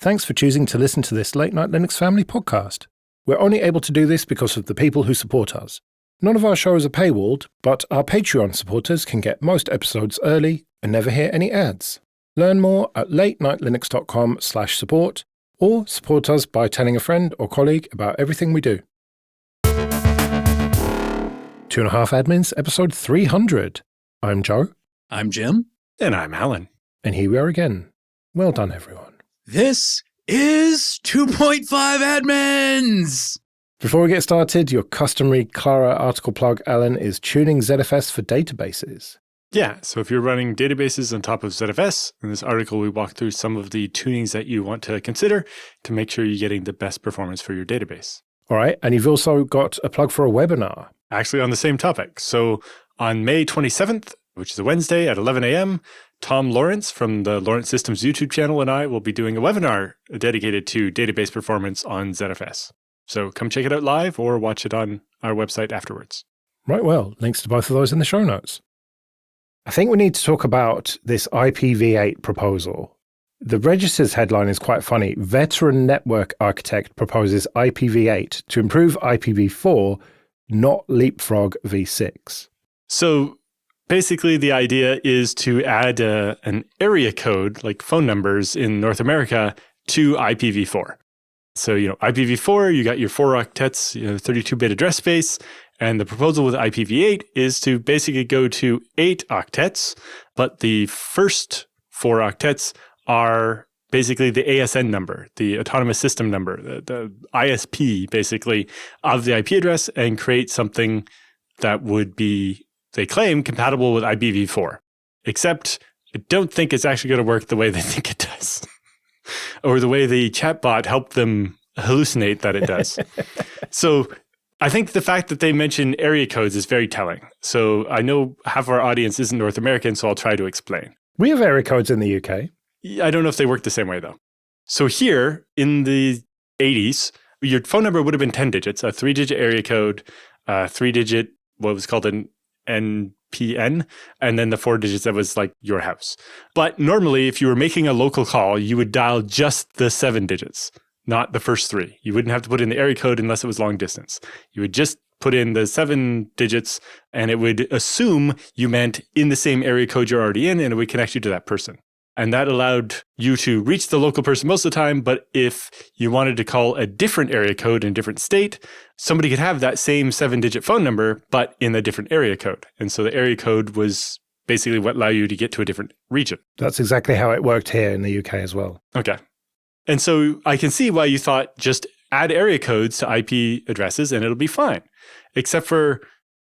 Thanks for choosing to listen to this Late Night Linux Family podcast. We're only able to do this because of the people who support us. None of our shows are paywalled, but our Patreon supporters can get most episodes early and never hear any ads. Learn more at latenightlinux.com/support or support us by telling a friend or colleague about everything we do. 2.5 Admins, episode 300. I'm Joe. I'm Jim. And I'm Alan. And here we are again. Well done, everyone. This is 2.5 Admins! Before we get started, your customary Clara article plug, Alan, is tuning ZFS for databases. Yeah, so if you're running databases on top of ZFS, in this article we walk through some of the tunings that you want to consider to make sure you're getting the best performance for your database. All right, and you've also got a plug for a webinar. Actually on the same topic. So on May 27th, which is a Wednesday at 11 a.m., Tom Lawrence from the Lawrence Systems YouTube channel and I will be doing a webinar dedicated to database performance on ZFS. So come check it out live or watch it on our website afterwards. Right, well, links to both of those in the show notes. I think we need to talk about this IPv8 proposal. The Register's headline is quite funny. Veteran network architect proposes IPv8 to improve IPv4, not leapfrog v6. So basically, the idea is to add an area code, like phone numbers in North America, to IPv4. So, IPv4, you got your 4 octets, 32-bit address space, and the proposal with IPv8 is to basically go to 8 octets, but the first 4 octets are basically the ASN number, the autonomous system number, the ISP, basically, of the IP address, and create something that would be, they claim, compatible with IPv4. Except I don't think it's actually going to work the way they think it does. Or the way the chatbot helped them hallucinate that it does. So I think the fact that they mention area codes is very telling. So I know half of our audience isn't North American, so I'll try to explain. We have area codes in the UK. I don't know if they work the same way, though. So here in the 80s, your phone number would have been 10 digits, a 3-digit area code, 3-digit, what was called an NPN, and then the 4 digits that was like your house. But normally, if you were making a local call, you would dial just the 7 digits, not the first 3. You wouldn't have to put in the area code unless it was long distance. You would just put in the 7 digits, and it would assume you meant in the same area code you're already in, and it would connect you to that person. And that allowed you to reach the local person most of the time, but if you wanted to call a different area code in a different state, somebody could have that same 7-digit phone number, but in a different area code. And so the area code was basically what allowed you to get to a different region. That's exactly how it worked here in the UK as well. Okay. And so I can see why you thought just add area codes to IP addresses and it'll be fine. Except for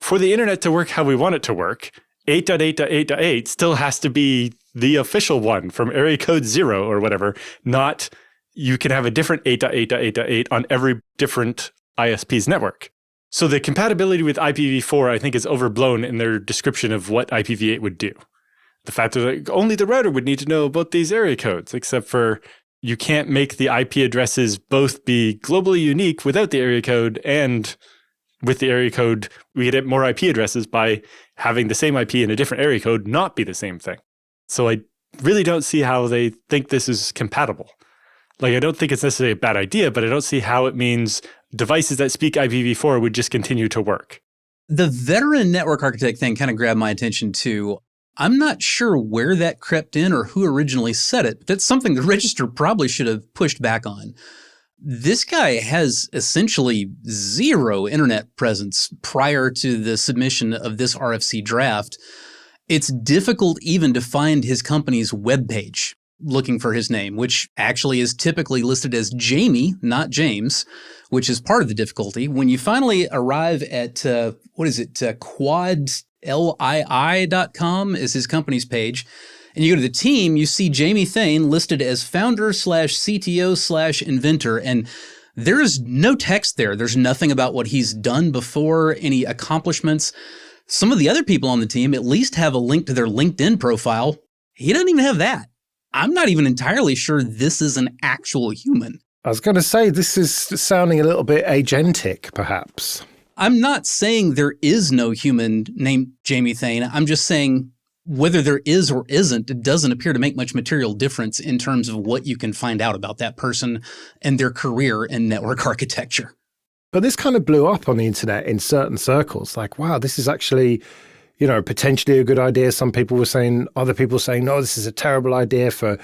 the internet to work how we want it to work, 8.8.8.8 still has to be the official one from area code 0 or whatever, not you can have a different 8.8.8.8 on every different ISP's network. So the compatibility with IPv4, I think, is overblown in their description of what IPv8 would do. The fact that only the router would need to know about these area codes, except for you can't make the IP addresses both be globally unique without the area code, and with the area code, we get more IP addresses by having the same IP in a different area code not be the same thing. So I really don't see how they think this is compatible. I don't think it's necessarily a bad idea, but I don't see how it means devices that speak IPv4 would just continue to work. The veteran network architect thing kind of grabbed my attention too. I'm not sure where that crept in or who originally said it, but that's something the Register probably should have pushed back on. This guy has essentially zero internet presence prior to the submission of this RFC draft. It's difficult even to find his company's webpage looking for his name, which actually is typically listed as Jamie, not James, which is part of the difficulty. When you finally arrive at, quadlii.com is his company's page, and you go to the team, you see Jamie Thane listed as founder/CTO/inventor, and there is no text there. There's nothing about what he's done before, any accomplishments. Some of the other people on the team at least have a link to their LinkedIn profile. He doesn't even have that. I'm not even entirely sure this is an actual human. I was going to say, this is sounding a little bit agentic, perhaps. I'm not saying there is no human named Jamie Thane. I'm just saying whether there is or isn't, it doesn't appear to make much material difference in terms of what you can find out about that person and their career in network architecture. But this kind of blew up on the internet in certain circles. Like, wow, this is actually, potentially a good idea. Some people were saying, other people saying, no, this is a terrible idea for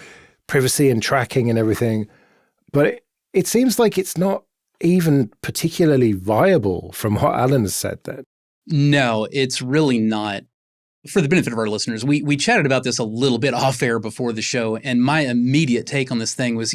privacy and tracking and everything. But it seems like it's not even particularly viable from what Alan has said then. No, it's really not. For the benefit of our listeners, we chatted about this a little bit off air before the show, and my immediate take on this thing was,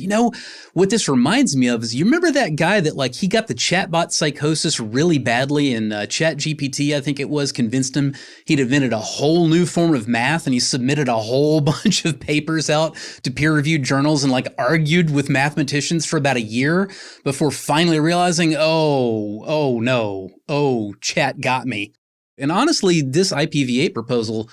what this reminds me of is, you remember that guy that he got the chatbot psychosis really badly, and ChatGPT, I think it was, convinced him he'd invented a whole new form of math, and he submitted a whole bunch of papers out to peer-reviewed journals and argued with mathematicians for about a year before finally realizing, oh no, chat got me. And honestly, this IPv8 proposal,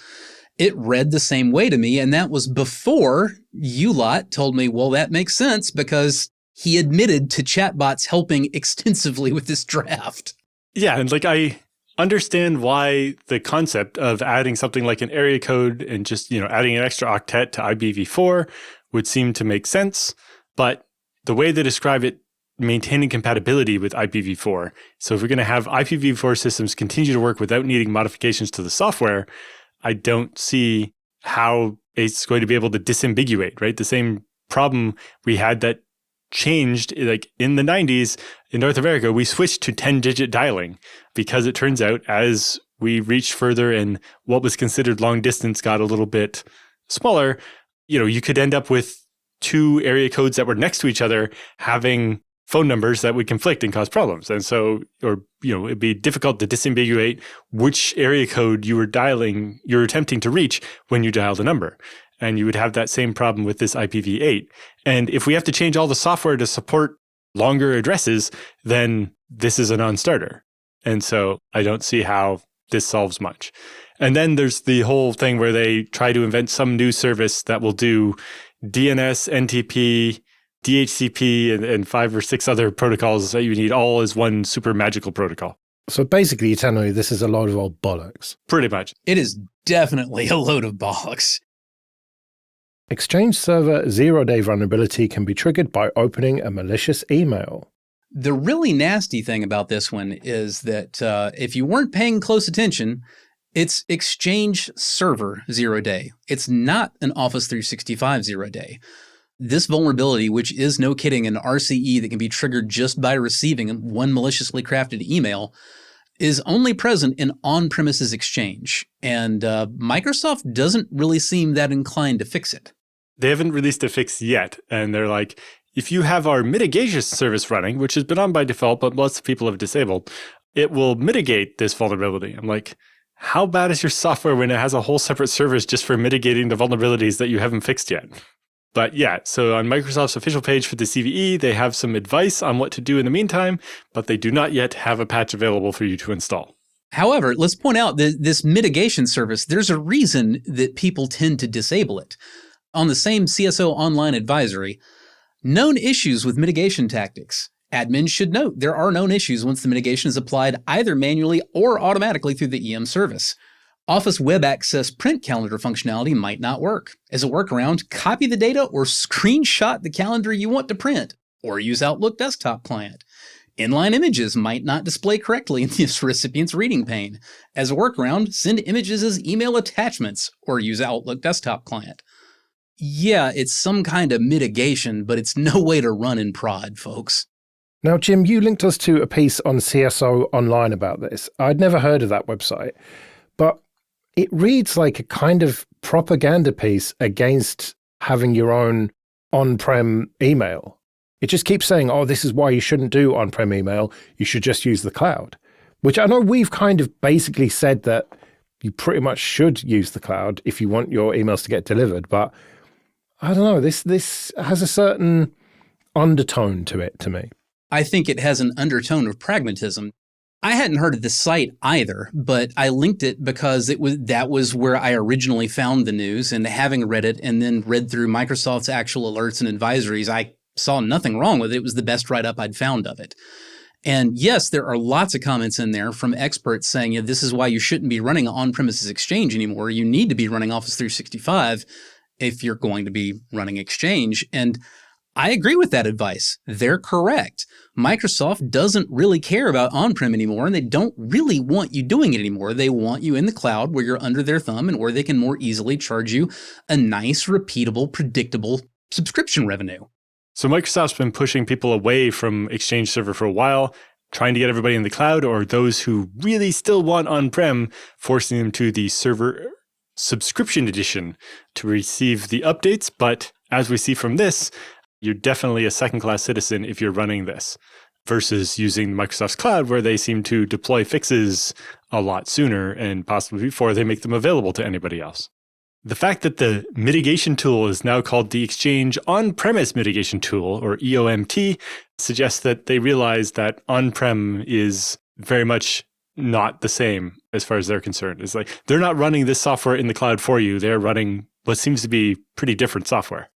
it read the same way to me. And that was before you lot told me, well, that makes sense because he admitted to chatbots helping extensively with this draft. Yeah. And I understand why the concept of adding something like an area code and just, adding an extra octet to IPv4 would seem to make sense. But the way they describe it, maintaining compatibility with IPv4. So if we're going to have IPv4 systems continue to work without needing modifications to the software, I don't see how it's going to be able to disambiguate, right? The same problem we had that changed in the 90s in North America, we switched to 10-digit dialing because it turns out as we reached further and what was considered long distance got a little bit smaller, you could end up with two area codes that were next to each other having phone numbers that would conflict and cause problems. And so, it'd be difficult to disambiguate which area code you're attempting to reach when you dial the number. And you would have that same problem with this IPv8. And if we have to change all the software to support longer addresses, then this is a non-starter. And so I don't see how this solves much. And then there's the whole thing where they try to invent some new service that will do DNS, NTP, DHCP, and 5 or 6 other protocols that you need all as one super magical protocol. So basically, you're telling me this is a load of old bollocks. Pretty much. It is definitely a load of bollocks. Exchange server zero-day vulnerability can be triggered by opening a malicious email. The really nasty thing about this one is that if you weren't paying close attention, it's Exchange server zero-day. It's not an Office 365 zero-day. This vulnerability, which is no kidding an RCE that can be triggered just by receiving one maliciously crafted email, is only present in on-premises Exchange. And Microsoft doesn't really seem that inclined to fix it. They haven't released a fix yet. And they're like, if you have our mitigation service running, which has been on by default, but lots of people have disabled, it will mitigate this vulnerability. I'm like, how bad is your software when it has a whole separate service just for mitigating the vulnerabilities that you haven't fixed yet? But yeah, so on Microsoft's official page for the CVE, they have some advice on what to do in the meantime, but they do not yet have a patch available for you to install. However, let's point out that this mitigation service, there's a reason that people tend to disable it. On the same CSO Online advisory, known issues with mitigation tactics. Admins should note there are known issues once the mitigation is applied either manually or automatically through the EM service. Office Web Access print calendar functionality might not work. As a workaround, copy the data or screenshot the calendar you want to print, or use Outlook desktop client. Inline images might not display correctly in this recipient's reading pane. As a workaround, send images as email attachments, or use Outlook desktop client. Yeah, it's some kind of mitigation, but it's no way to run in prod, folks. Now, Jim, you linked us to a piece on CSO Online about this. I'd never heard of that website, but it reads like a kind of propaganda piece against having your own on-prem email. It just keeps saying, oh, this is why you shouldn't do on-prem email. You should just use the cloud, which I know we've kind of basically said that you pretty much should use the cloud if you want your emails to get delivered. But I don't know, this has a certain undertone to it to me. I think it has an undertone of pragmatism. I hadn't heard of this site either, but I linked it because that was where I originally found the news, and having read it and then read through Microsoft's actual alerts and advisories, I saw nothing wrong with it. It was the best write-up I'd found of it. And yes, there are lots of comments in there from experts saying, this is why you shouldn't be running on-premises Exchange anymore. You need to be running Office 365 if you're going to be running Exchange. And I agree with that advice. They're correct. Microsoft doesn't really care about on-prem anymore, and they don't really want you doing it anymore. They want you in the cloud where you're under their thumb and where they can more easily charge you a nice, repeatable, predictable subscription revenue. So Microsoft's been pushing people away from Exchange Server for a while, trying to get everybody in the cloud, or those who really still want on-prem, forcing them to the server subscription edition to receive the updates. But as we see from this, you're definitely a second-class citizen if you're running this versus using Microsoft's cloud, where they seem to deploy fixes a lot sooner and possibly before they make them available to anybody else. The fact that the mitigation tool is now called the Exchange On-Premise Mitigation Tool, or EOMT, suggests that they realize that on-prem is very much not the same as far as they're concerned. It's like they're not running this software in the cloud for you. They're running what seems to be pretty different software.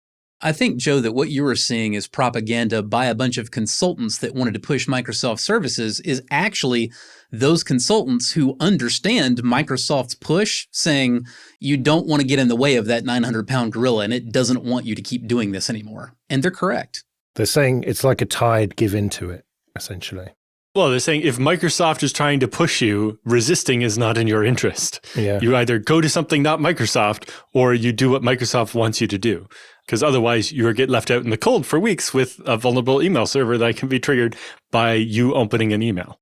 I think, Joe, that what you were seeing is propaganda by a bunch of consultants that wanted to push Microsoft services is actually those consultants who understand Microsoft's push, saying you don't want to get in the way of that 900-pound gorilla and it doesn't want you to keep doing this anymore. And they're correct. They're saying it's like a tide, give into it, essentially. Well, they're saying if Microsoft is trying to push you, resisting is not in your interest. Yeah. You either go to something not Microsoft or you do what Microsoft wants you to do. Because otherwise you get left out in the cold for weeks with a vulnerable email server that can be triggered by you opening an email.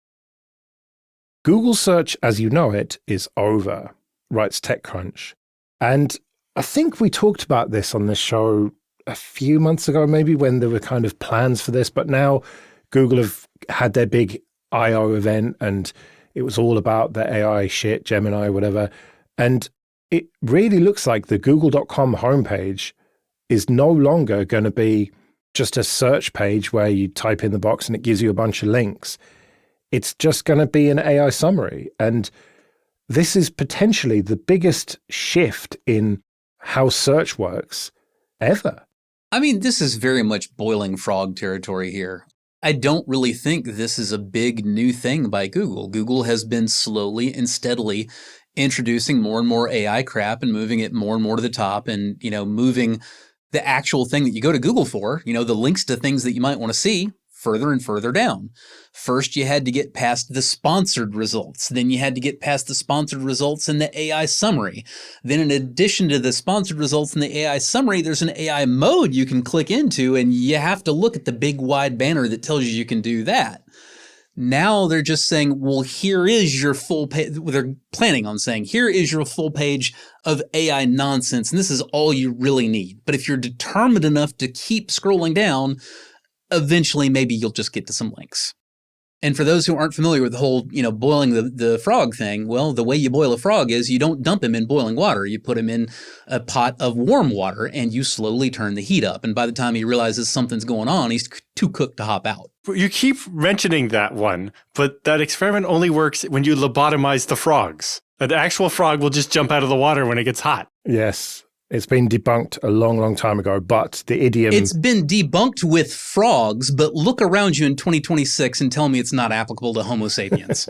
Google search as you know it is over, writes TechCrunch. And I think we talked about this on this show a few months ago, maybe, when there were kind of plans for this. But now Google have had their big I.O. event and it was all about the AI shit, Gemini, whatever. And it really looks like the google.com homepage is no longer going to be just a search page where you type in the box and it gives you a bunch of links. It's just going to be an AI summary. And this is potentially the biggest shift in how search works ever. I mean, this is very much boiling frog territory here. I don't really think this is a big new thing by Google. Google has been slowly and steadily introducing more and more AI crap and moving it more and more to the top and, moving the actual thing that you go to Google for, the links to things that you might want to see, further and further down. First, you had to get past the sponsored results. Then you had to get past the sponsored results in the AI summary. Then in addition to the sponsored results in the AI summary, there's an AI mode you can click into, and you have to look at the big wide banner that tells you can do that. Now they're just saying, well, here is your full page. They're planning on saying, here is your full page of AI nonsense, and this is all you really need. But if you're determined enough to keep scrolling down, eventually maybe you'll just get to some links. And for those who aren't familiar with the whole, boiling the frog thing, well, the way you boil a frog is you don't dump him in boiling water. You put him in a pot of warm water and you slowly turn the heat up. And by the time he realizes something's going on, he's too cooked to hop out. You keep mentioning that one, but that experiment only works when you lobotomize the frogs. An actual frog will just jump out of the water when it gets hot. Yes. It's been debunked a long, long time ago, but the idiom... It's been debunked with frogs, but look around you in 2026 and tell me it's not applicable to Homo sapiens.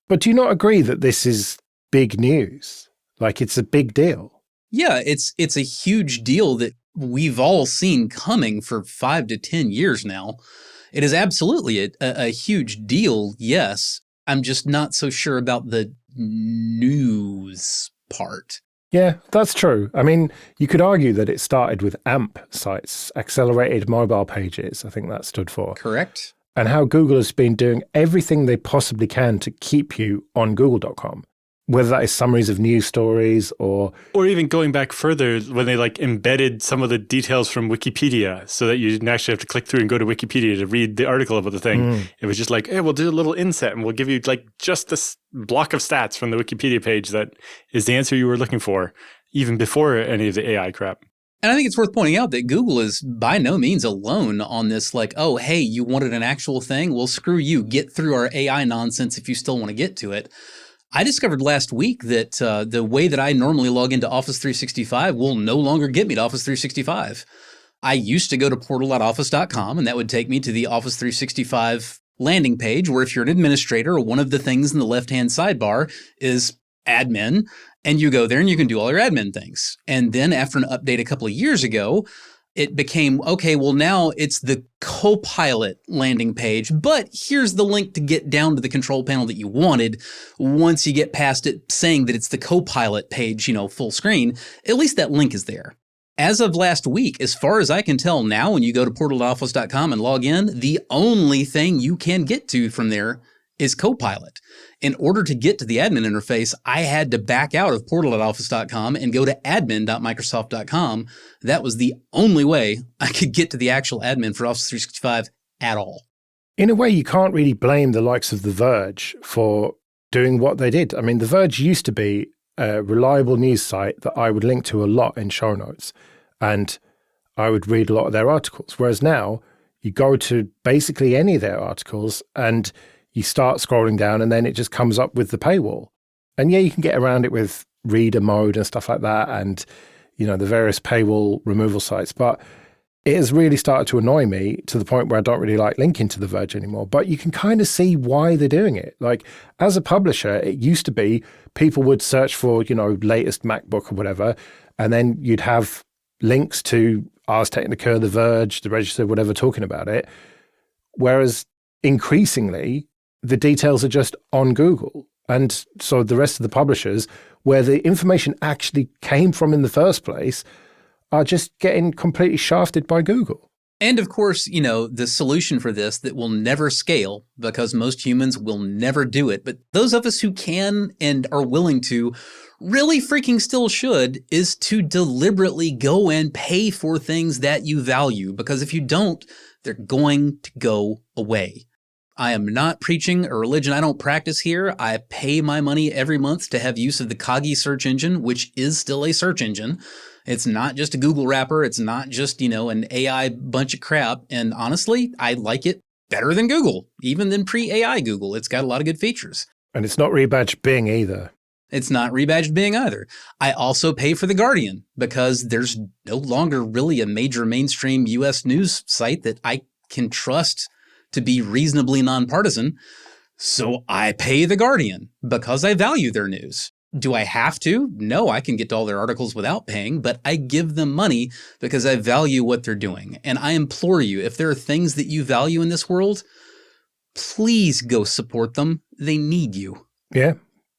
But do you not agree that this is big news? Like, it's a big deal. Yeah, it's a huge deal that we've all seen coming for 5 to 10 years now. It is absolutely a huge deal, yes. I'm just not so sure about the news part. Yeah, that's true. I mean, you could argue that it started with AMP sites, Accelerated Mobile Pages, I think that stood for. Correct. And how Google has been doing everything they possibly can to keep you on google.com, whether that is summaries of news stories or even going back further when they embedded some of the details from Wikipedia so that you didn't actually have to click through and go to Wikipedia to read the article about the thing. It was just hey, we'll do a little inset and we'll give you just this block of stats from the Wikipedia page that is the answer you were looking for, even before any of the AI crap. And I think it's worth pointing out that Google is by no means alone on this, oh, hey, you wanted an actual thing? Well, screw you. Get through our AI nonsense if you still want to get to it. I discovered last week that the way that I normally log into Office 365 will no longer get me to Office 365. I used to go to portal.office.com, and that would take me to the Office 365 landing page, where if you're an administrator, one of the things in the left-hand sidebar is admin, and you go there and you can do all your admin things. And then after an update a couple of years ago, it became, okay, well, now it's the Copilot landing page, but here's the link to get down to the control panel that you wanted. Once you get past it saying that it's the Copilot page, full screen, at least that link is there. As of last week, as far as I can tell now, when you go to portal.office.com and log in, the only thing you can get to from there is Copilot. In order to get to the admin interface, I had to back out of portal.office.com and go to admin.microsoft.com. That was the only way I could get to the actual admin for Office 365 at all. In a way, you can't really blame the likes of The Verge for doing what they did. I mean, The Verge used to be a reliable news site that I would link to a lot in show notes, and I would read a lot of their articles. Whereas now, you go to basically any of their articles and you start scrolling down and then it just comes up with the paywall. And yeah, you can get around it with reader mode and stuff like that and, the various paywall removal sites. But it has really started to annoy me to the point where I don't really like linking to The Verge anymore. But you can kind of see why they're doing it. Like, as a publisher, it used to be people would search for, latest MacBook or whatever, and then you'd have links to Ars Technica, The Verge, The Register, whatever, talking about it. Whereas increasingly, the details are just on Google. And so the rest of the publishers, where the information actually came from in the first place, are just getting completely shafted by Google. And of course, the solution for this that will never scale, because most humans will never do it, but those of us who can and are willing to really freaking still should, is to deliberately go and pay for things that you value, because if you don't, they're going to go away. I am not preaching a religion I don't practice here. I pay my money every month to have use of the Kagi search engine, which is still a search engine. It's not just a Google wrapper. It's not just, an AI bunch of crap. And honestly, I like it better than Google, even than pre-AI Google. It's got a lot of good features. And it's not rebadged Bing either. It's not rebadged Bing either. I also pay for The Guardian because there's no longer really a major mainstream US news site that I can trust to be reasonably nonpartisan. So I pay The Guardian because I value their news. Do I have to? No, I can get to all their articles without paying, but I give them money because I value what they're doing. And I implore you, if there are things that you value in this world, please go support them. They need you. Yeah.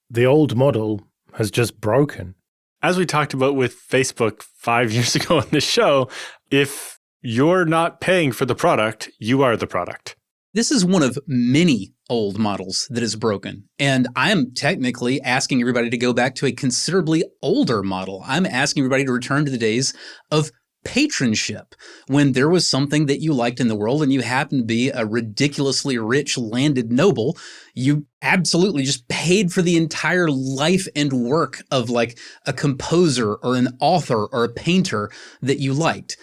The old model has just broken. As we talked about with Facebook 5 years ago on this show, if you're not paying for the product, you are the product. This is one of many old models that is broken. And I'm technically asking everybody to go back to a considerably older model. I'm asking everybody to return to the days of patronship, when there was something that you liked in the world and you happened to be a ridiculously rich landed noble. You absolutely just paid for the entire life and work of like a composer or an author or a painter that you liked.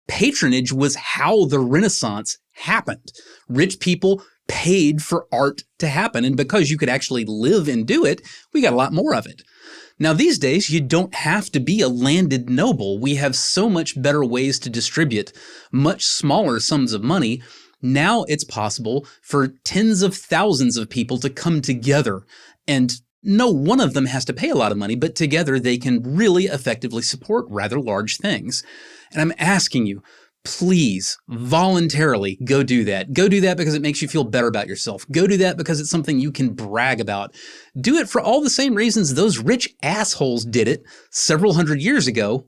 Patronage was how the Renaissance happened. Rich people paid for art to happen. And because you could actually live and do it, we got a lot more of it. Now, these days, you don't have to be a landed noble. We have so much better ways to distribute much smaller sums of money. Now it's possible for tens of thousands of people to come together, and no one of them has to pay a lot of money, but together they can really effectively support rather large things. And I'm asking you, please voluntarily go do that. Go do that because it makes you feel better about yourself. Go do that because it's something you can brag about. Do it for all the same reasons those rich assholes did it several hundred years ago,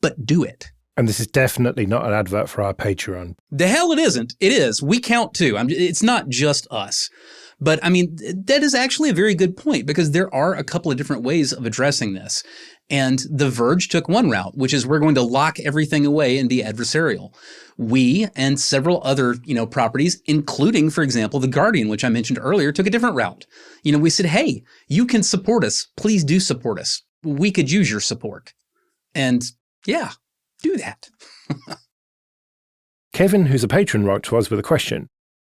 but do it. And this is definitely not an advert for our Patreon. The hell it isn't. It is. We count too. It's not just us. But I mean, that is actually a very good point, because there are a couple of different ways of addressing this. And The Verge took one route, which is we're going to lock everything away and be adversarial. We and several other, properties, including, for example, The Guardian, which I mentioned earlier, took a different route. We said, hey, you can support us. Please do support us. We could use your support. And yeah, do that. Kevin, who's a patron, wrote to us with a question.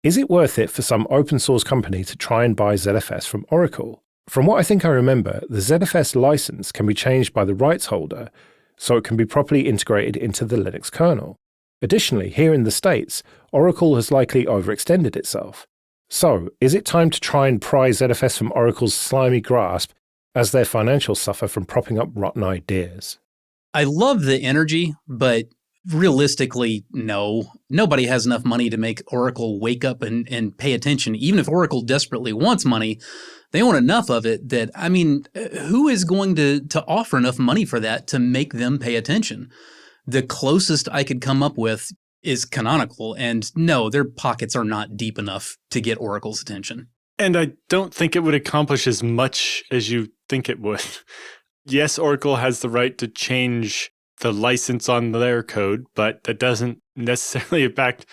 Is it worth it for some open source company to try and buy ZFS from Oracle? From what I think I remember, the ZFS license can be changed by the rights holder, so it can be properly integrated into the Linux kernel. Additionally, here in the States, Oracle has likely overextended itself. So, is it time to try and pry ZFS from Oracle's slimy grasp as their financials suffer from propping up rotten ideas? I love the energy, but realistically, no. Nobody has enough money to make Oracle wake up and pay attention. Even if Oracle desperately wants money, they want enough of it that, I mean, who is going to offer enough money for that to make them pay attention? The closest I could come up with is Canonical, and no, their pockets are not deep enough to get Oracle's attention. And I don't think it would accomplish as much as you think it would. Yes, Oracle has the right to change the license on their code, but that doesn't necessarily impact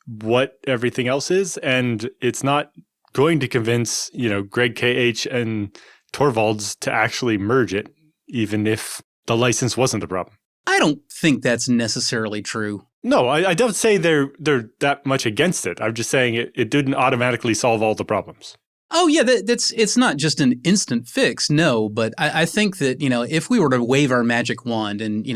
what everything else is. And it's not going to convince, Greg KH and Torvalds to actually merge it, even if the license wasn't the problem. I don't think that's necessarily true. No, I don't say they're that much against it. I'm just saying it didn't automatically solve all the problems. Oh, yeah, it's not just an instant fix, no. But I think that, if we were to wave our magic wand and,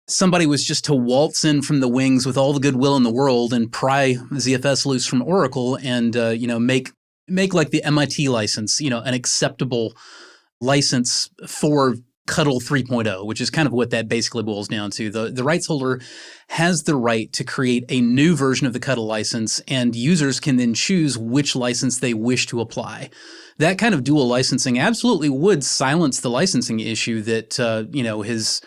somebody was just to waltz in from the wings with all the goodwill in the world and pry ZFS loose from Oracle and, make like the MIT license, an acceptable license for Cuddle 3.0, which is kind of what that basically boils down to. The rights holder has the right to create a new version of the Cuddle license, and users can then choose which license they wish to apply. That kind of dual licensing absolutely would silence the licensing issue that, has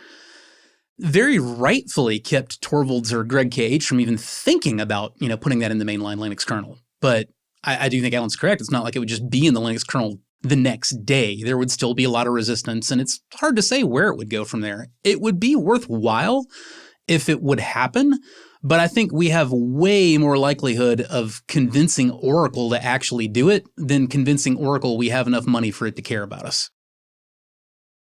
very rightfully kept Torvalds or Greg KH from even thinking about, putting that in the mainline Linux kernel. But I do think Alan's correct. It's not like it would just be in the Linux kernel the next day. There would still be a lot of resistance, and it's hard to say where it would go from there. It would be worthwhile if it would happen, but I think we have way more likelihood of convincing Oracle to actually do it than convincing Oracle we have enough money for it to care about us.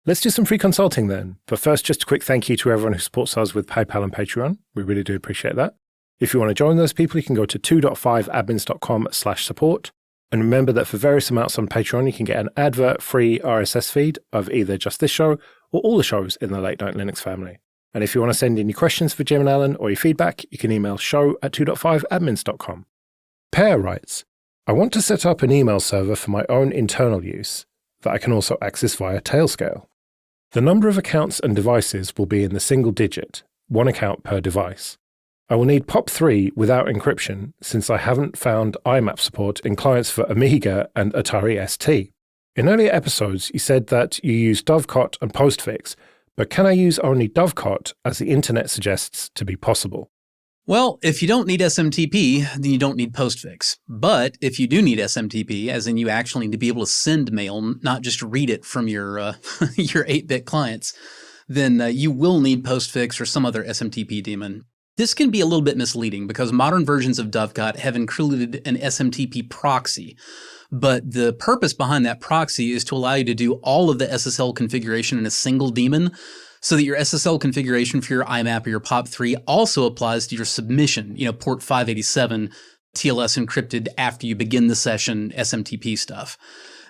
Let's do some free consulting then. But first, just a quick thank you to everyone who supports us with PayPal and Patreon. We really do appreciate that. If you want to join those people, you can go to 2.5admins.com/support. And remember that for various amounts on Patreon, you can get an advert-free RSS feed of either just this show or all the shows in the Late Night Linux family. And if you want to send in your questions for Jim and Alan or your feedback, you can email show@2.5admins.com. Pear writes, I want to set up an email server for my own internal use that I can also access via Tailscale. The number of accounts and devices will be in the single digit, one account per device. I will need POP3 without encryption since I haven't found IMAP support in clients for Amiga and Atari ST. In earlier episodes, you said that you use Dovecot and Postfix, but can I use only Dovecot as the internet suggests to be possible? Well, if you don't need SMTP, then you don't need Postfix. But if you do need SMTP, as in you actually need to be able to send mail, not just read it from your your 8-bit clients, then you will need Postfix or some other SMTP daemon. This can be a little bit misleading because modern versions of Dovecot have included an SMTP proxy. But the purpose behind that proxy is to allow you to do all of the SSL configuration in a single daemon so that your SSL configuration for your IMAP or your POP3 also applies to your submission, port 587, TLS encrypted after you begin the session, SMTP stuff.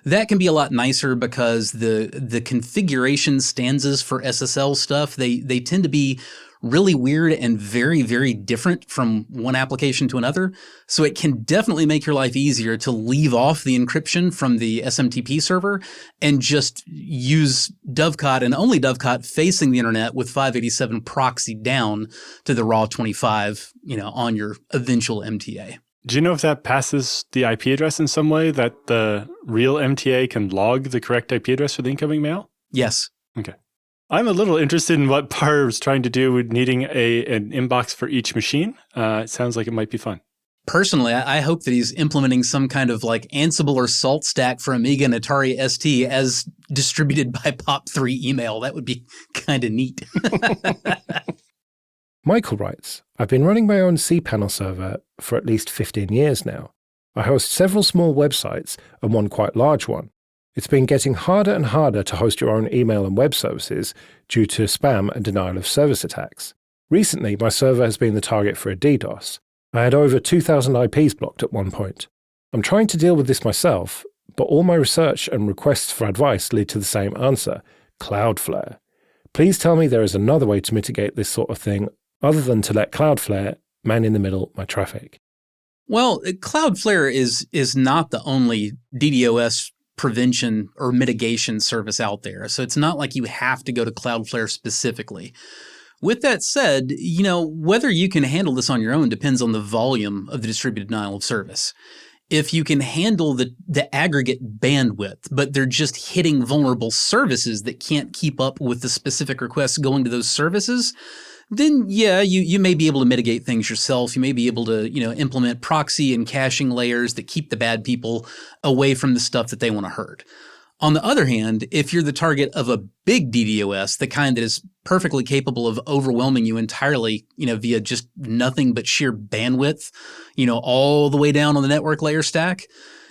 That can be a lot nicer because the configuration stanzas for SSL stuff, they tend to be really weird and very, very different from one application to another. So it can definitely make your life easier to leave off the encryption from the SMTP server and just use Dovecot and only Dovecot facing the internet with 587 proxy down to the raw 25, on your eventual MTA. Do you know if that passes the IP address in some way, that the real MTA can log the correct IP address for the incoming mail? Yes. Okay. I'm a little interested in what Par is trying to do with needing an inbox for each machine. It sounds like it might be fun. Personally, I hope that he's implementing some kind of like Ansible or Salt stack for Amiga and Atari ST as distributed by POP3 email. That would be kind of neat. Michael writes, I've been running my own cPanel server for at least 15 years now. I host several small websites and one quite large one. It's been getting harder and harder to host your own email and web services due to spam and denial of service attacks. Recently, my server has been the target for a DDoS. I had over 2,000 IPs blocked at one point. I'm trying to deal with this myself, but all my research and requests for advice lead to the same answer, Cloudflare. Please tell me there is another way to mitigate this sort of thing other than to let Cloudflare man in the middle my traffic. Well, Cloudflare is not the only DDoS prevention or mitigation service out there. So it's not like you have to go to Cloudflare specifically. With that said, whether you can handle this on your own depends on the volume of the distributed denial of service. If you can handle the aggregate bandwidth, but they're just hitting vulnerable services that can't keep up with the specific requests going to those services, then yeah, you may be able to mitigate things yourself. You may be able to, implement proxy and caching layers that keep the bad people away from the stuff that they want to hurt. On the other hand, if you're the target of a big DDoS, the kind that is perfectly capable of overwhelming you entirely, via just nothing but sheer bandwidth, all the way down on the network layer stack,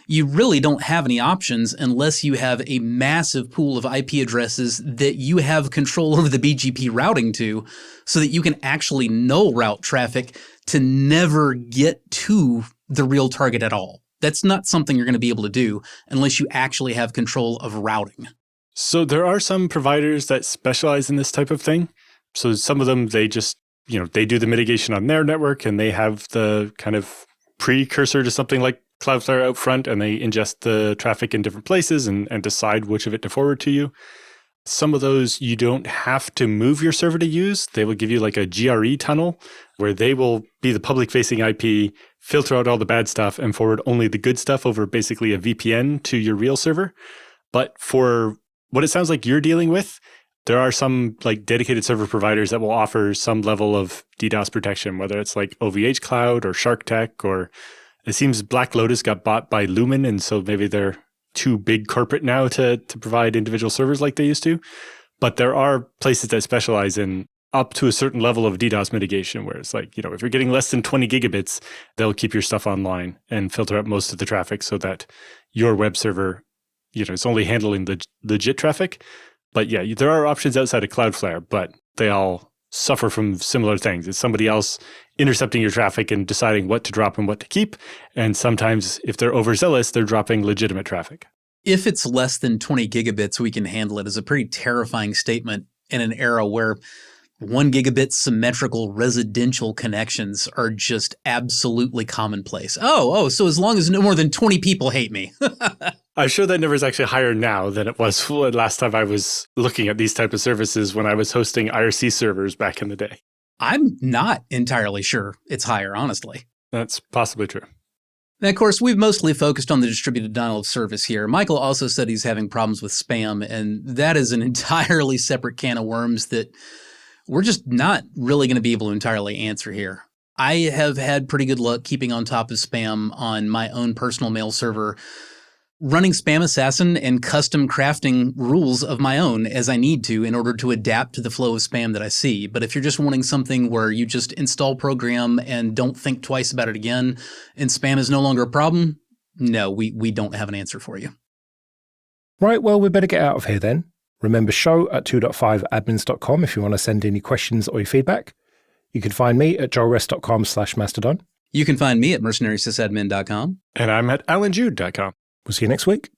you really don't have any options unless you have a massive pool of IP addresses that you have control over the BGP routing to, so that you can actually null route traffic to never get to the real target at all. That's not something you're going to be able to do unless you actually have control of routing. So there are some providers that specialize in this type of thing. So some of them, they just, they do the mitigation on their network and they have the kind of precursor to something like Cloudflare out front, and they ingest the traffic in different places and decide which of it to forward to you. Some of those you don't have to move your server to use. They will give you like a GRE tunnel where they will be the public facing IP, filter out all the bad stuff and forward only the good stuff over basically a VPN to your real server. But for what it sounds like you're dealing with, there are some like dedicated server providers that will offer some level of DDoS protection, whether it's like OVH Cloud or SharkTech, or it seems Black Lotus got bought by Lumen, and so maybe they're too big corporate now to provide individual servers like they used to. But there are places that specialize in up to a certain level of DDoS mitigation, where it's like, if you're getting less than 20 gigabits, they'll keep your stuff online and filter out most of the traffic so that your web server, it's only handling the legit traffic. But yeah, there are options outside of Cloudflare, but they all suffer from similar things. It's somebody else intercepting your traffic and deciding what to drop and what to keep. And sometimes if they're overzealous, they're dropping legitimate traffic. If it's less than 20 gigabits, we can handle it is a pretty terrifying statement in an era where 1 gigabit symmetrical residential connections are just absolutely commonplace. Oh, so as long as no more than 20 people hate me. I'm sure that number is actually higher now than it was last time I was looking at these type of services when I was hosting IRC servers back in the day. I'm not entirely sure it's higher, honestly. That's possibly true. And of course, we've mostly focused on the distributed denial of service here. Michael also said he's having problems with spam, and that is an entirely separate can of worms that we're just not really going to be able to entirely answer here. I have had pretty good luck keeping on top of spam on my own personal mail server, running Spam Assassin and custom crafting rules of my own as I need to in order to adapt to the flow of spam that I see. But if you're just wanting something where you just install program and don't think twice about it again, and spam is no longer a problem, no, we don't have an answer for you. Right, well, we better get out of here then. Remember, show@2.5admins.com if you want to send any questions or your feedback. You can find me at joelrest.com/mastodon. You can find me at mercenarysysadmin.com. And I'm at alanjude.com. We'll see you next week.